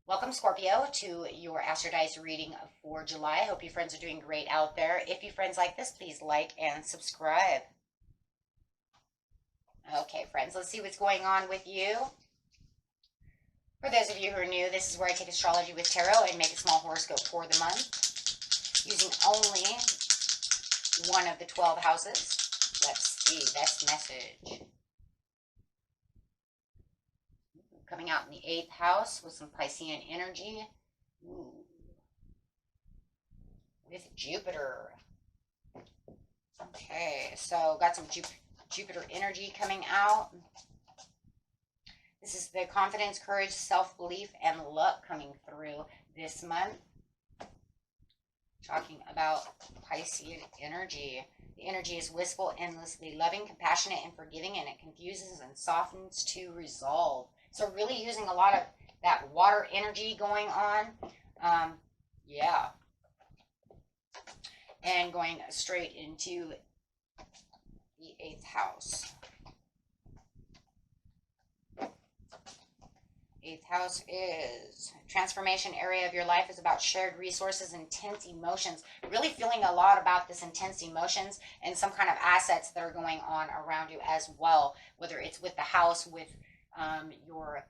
Welcome, Scorpio, to your Astrodice reading for July. I hope you friends are doing great out there. If you friends like this, please like and subscribe. Okay, friends, let's see what's going on with you. For those of you who are new, this is where I take astrology with tarot and make a small horoscope for the month, using only one of the 12 houses. Let's see, best message. Coming out in the 8th house with some Piscean energy. Ooh. With Jupiter. Okay, so got some Jupiter energy coming out. This is the confidence, courage, self-belief, and luck coming through this month. Talking about Piscean energy. The energy is wistful, endlessly loving, compassionate, and forgiving, and it confuses and softens to resolve. So really using a lot of that water energy going on. Yeah. And going straight into the 8th house. 8th house is transformation area of your life, is about shared resources, intense emotions. Really feeling a lot about this intense emotions and some kind of assets that are going on around you as well. Whether it's with the house, with your,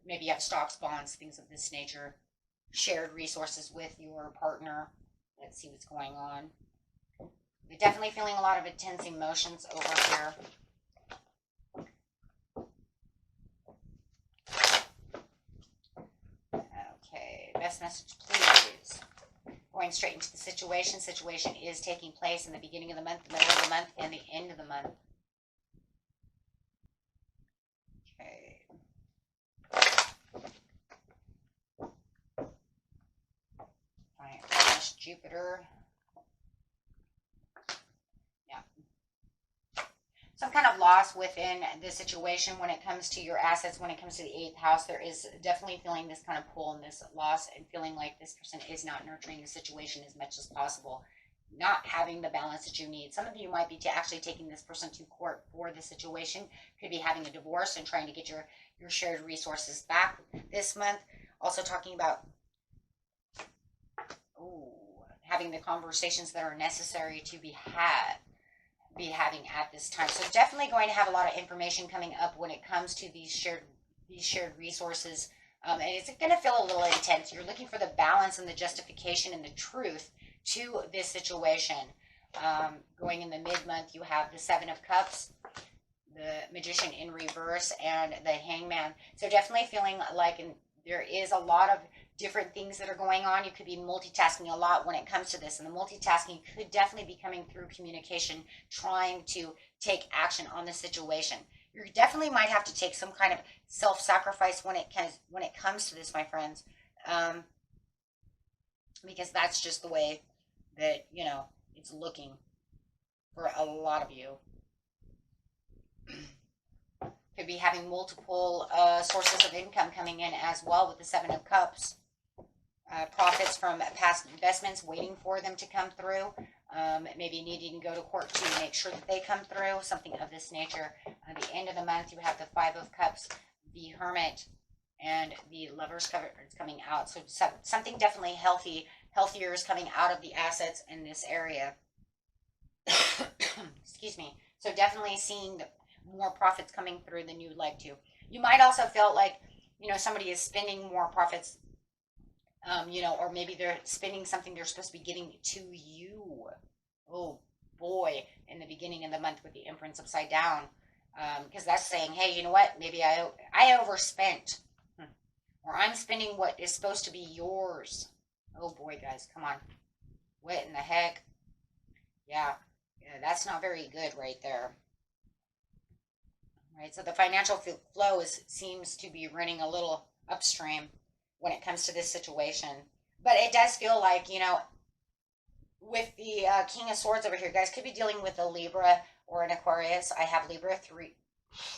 maybe you have stocks, bonds, things of this nature. Shared resources with your partner. Let's see what's going on. You're definitely feeling a lot of intense emotions over here. Okay, best message, please. Going straight into the situation. Situation is taking place in the beginning of the month, the middle of the month, and the end of the month. Okay. Finish Jupiter. Yeah. Some kind of loss within the situation when it comes to your assets, when it comes to the 8th house. There is definitely feeling this kind of pull and this loss, and feeling like this person is not nurturing the situation as much as possible, not having the balance that you need. Some of you might be actually taking this person to court for the situation. Could be having a divorce and trying to get your shared resources back this month. Also talking about having the conversations that are necessary to be having at this time. So definitely going to have a lot of information coming up when it comes to these shared resources. And it's going to feel a little intense. You're looking for the balance and the justification and the truth to this situation. Going in the mid-month, you have the 7 of Cups, the Magician in reverse, and the Hangman. So definitely feeling like there is a lot of different things that are going on. You could be multitasking a lot when it comes to this, and the multitasking could definitely be coming through communication, trying to take action on the situation. You definitely might have to take some kind of self-sacrifice when it comes to this, my friends, because that's just the way that it's looking for a lot of you. Could be having multiple sources of income coming in as well with the 7 of Cups. Profits from past investments, waiting for them to come through. Maybe needing to go to court to make sure that they come through, something of this nature. At the end of the month, you have the 5 of Cups, the Hermit, and the Lover's card is coming out. So something definitely healthier is coming out of the assets in this area. Excuse me. So definitely seeing more profits coming through than you'd like to. You might also feel like, somebody is spending more profits, or maybe they're spending something they're supposed to be giving to you. Oh boy, in the beginning of the month with the Empress upside down. Because that's saying, hey, you know what? Maybe I overspent. Or I'm spending what is supposed to be yours. Oh boy, guys, come on. What in the heck? Yeah, that's not very good right there. Right, so the financial flow seems to be running a little upstream when it comes to this situation. But it does feel like, you know, with the King of Swords over here, guys could be dealing with a Libra or an Aquarius. I have Libra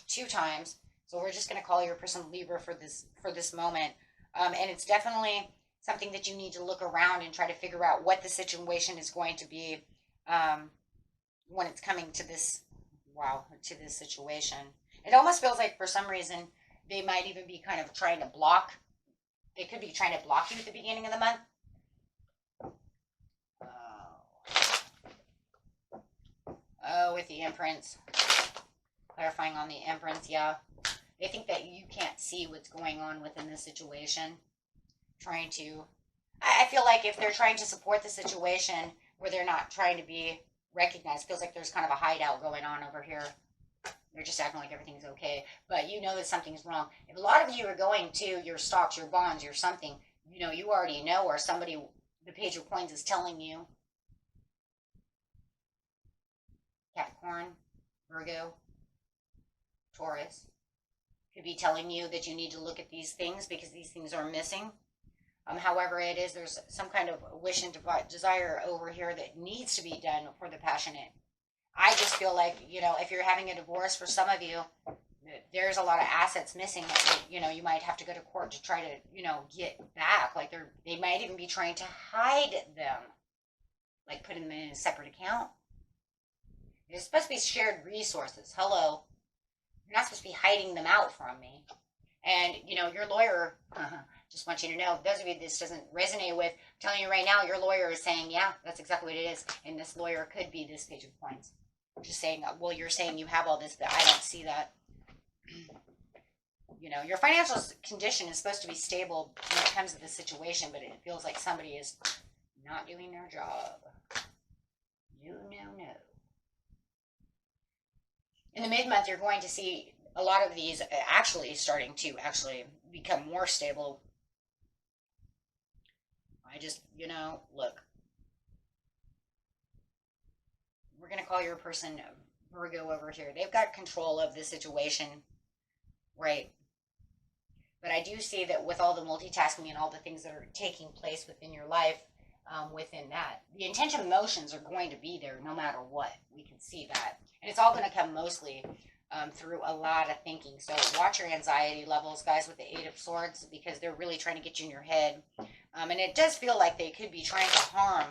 two times, so we're just going to call your person Libra for this moment. And it's definitely something that you need to look around and try to figure out what the situation is going to be when it's coming to this. Wow, to this situation. It almost feels like for some reason they might even be kind of trying to block. They could be trying to block you at the beginning of the month. Oh, with the Empress. Clarifying on the Empress, yeah. They think that you can't see what's going on within the situation. Trying to... I feel like if they're trying to support the situation where they're not trying to be recognized, feels like there's kind of a hideout going on over here. They're just acting like everything's okay. But you know that something's wrong. If a lot of you are going to your stocks, your bonds, your something, you know, you already know, or somebody, the Page of Coins is telling you. Capricorn, Virgo, Taurus, could be telling you that you need to look at these things because these things are missing. However it is, there's some kind of wish and desire over here that needs to be done for the passionate. I just feel like, you know, if you're having a divorce, for some of you, there's a lot of assets missing that, you know, you might have to go to court to try to, you know, get back. Like they might even be trying to hide them, like putting them in a separate account. There's supposed to be shared resources. Hello. You're not supposed to be hiding them out from me. And, you know, your lawyer, just want you to know, those of you this doesn't resonate with, I'm telling you right now, your lawyer is saying, yeah, that's exactly what it is. And this lawyer could be this Page of Coins. Just saying, well, you're saying you have all this, but I don't see that. You know, your financial condition is supposed to be stable when it comes to this situation, but it feels like somebody is not doing their job. No. In the mid-month, you're going to see a lot of these actually starting to become more stable. I just, you know, look. We're going to call your person Virgo over here. They've got control of the situation, right? But I do see that with all the multitasking and all the things that are taking place within your life, within that, the intention emotions are going to be there no matter what. We can see that. And it's all going to come mostly through a lot of thinking. So watch your anxiety levels, guys, with the Eight of Swords, because they're really trying to get you in your head. And it does feel like they could be trying to harm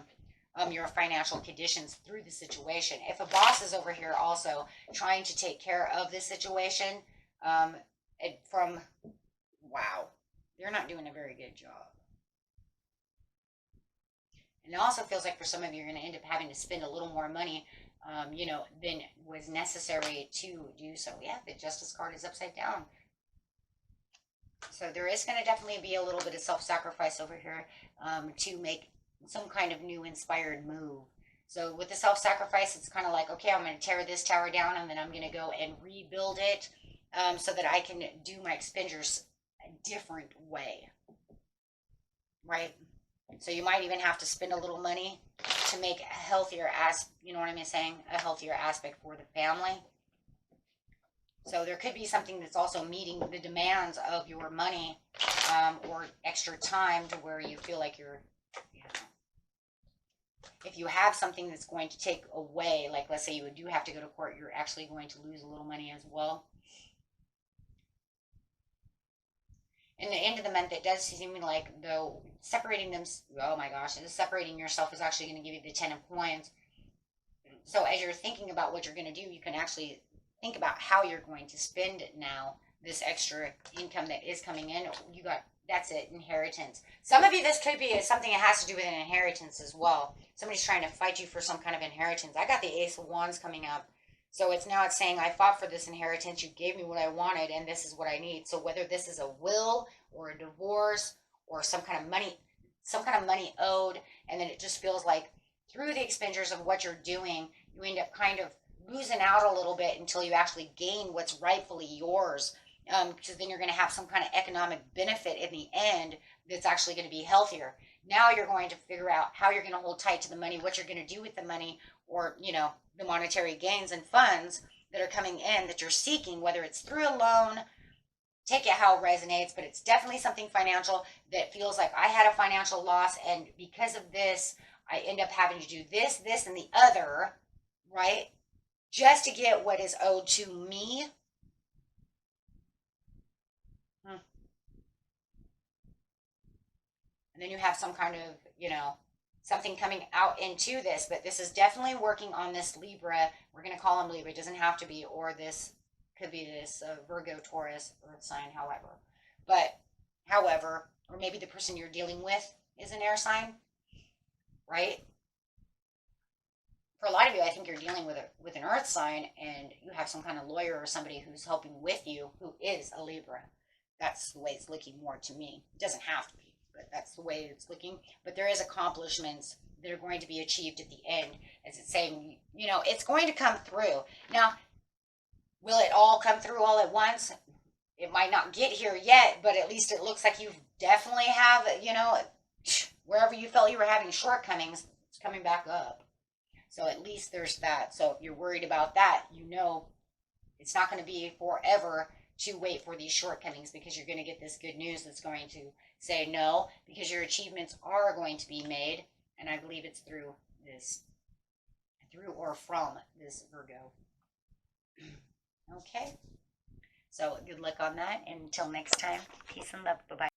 your financial conditions through the situation. If a boss is over here also trying to take care of this situation, wow, they're not doing a very good job. And it also feels like for some of you, you're going to end up having to spend a little more money, you know, than was necessary to do so. Yeah, the Justice card is upside down. So there is going to definitely be a little bit of self-sacrifice over here to make some kind of new inspired move. So with the self-sacrifice, it's kind of like, okay, I'm going to tear this tower down and then I'm going to go and rebuild it so that I can do my expenditures a different way. Right? So you might even have to spend a little money to make a healthier you know what I'm saying? A healthier aspect for the family. So there could be something that's also meeting the demands of your money or extra time to where you feel like you're, you know, if you have something that's going to take away, like let's say you do have to go to court, you're actually going to lose a little money as well. In the end of the month, it does seem like, though, separating them, oh my gosh, separating yourself is actually going to give you the 10 of Coins. So as you're thinking about what you're going to do, you can actually think about how you're going to spend it now, this extra income that is coming in. That's it, inheritance. Some of you, this could be something that has to do with an inheritance as well. Somebody's trying to fight you for some kind of inheritance. I got the Ace of Wands coming up. So it's saying, I fought for this inheritance, you gave me what I wanted, and this is what I need. So whether this is a will or a divorce or some kind of money owed, and then it just feels like through the expenditures of what you're doing, you end up kind of losing out a little bit until you actually gain what's rightfully yours. Because then you're going to have some kind of economic benefit in the end that's actually going to be healthier. Now you're going to figure out how you're going to hold tight to the money, what you're going to do with the money, or, you know, the monetary gains and funds that are coming in that you're seeking, whether it's through a loan take it how it resonates, but it's definitely something financial that feels like I had a financial loss, and because of this, I end up having to do this, this, and the other, right? Just to get what is owed to me. Hmm. And then you have some kind of, something coming out into this, but this is definitely working on this Libra. We're going to call him Libra. It doesn't have to be, or this could be this Virgo, Taurus, Earth sign, however, or maybe the person you're dealing with is an air sign, right? For a lot of you, I think you're dealing with an Earth sign, and you have some kind of lawyer or somebody who's helping with you who is a Libra. That's the way it's looking more to me. It doesn't have to be, but that's the way it's looking. But there is accomplishments that are going to be achieved at the end, as it's saying, it's going to come through. Now, will it all come through all at once? It might not get here yet, but at least it looks like you definitely have, wherever you felt you were having shortcomings, it's coming back up. So at least there's that. So if you're worried about that, it's not going to be forever to wait for these shortcomings, because you're going to get this good news that's going to say no, because your achievements are going to be made. And I believe it's through or from this Virgo. Okay. So good luck on that. And until next time, peace and love. Bye-bye.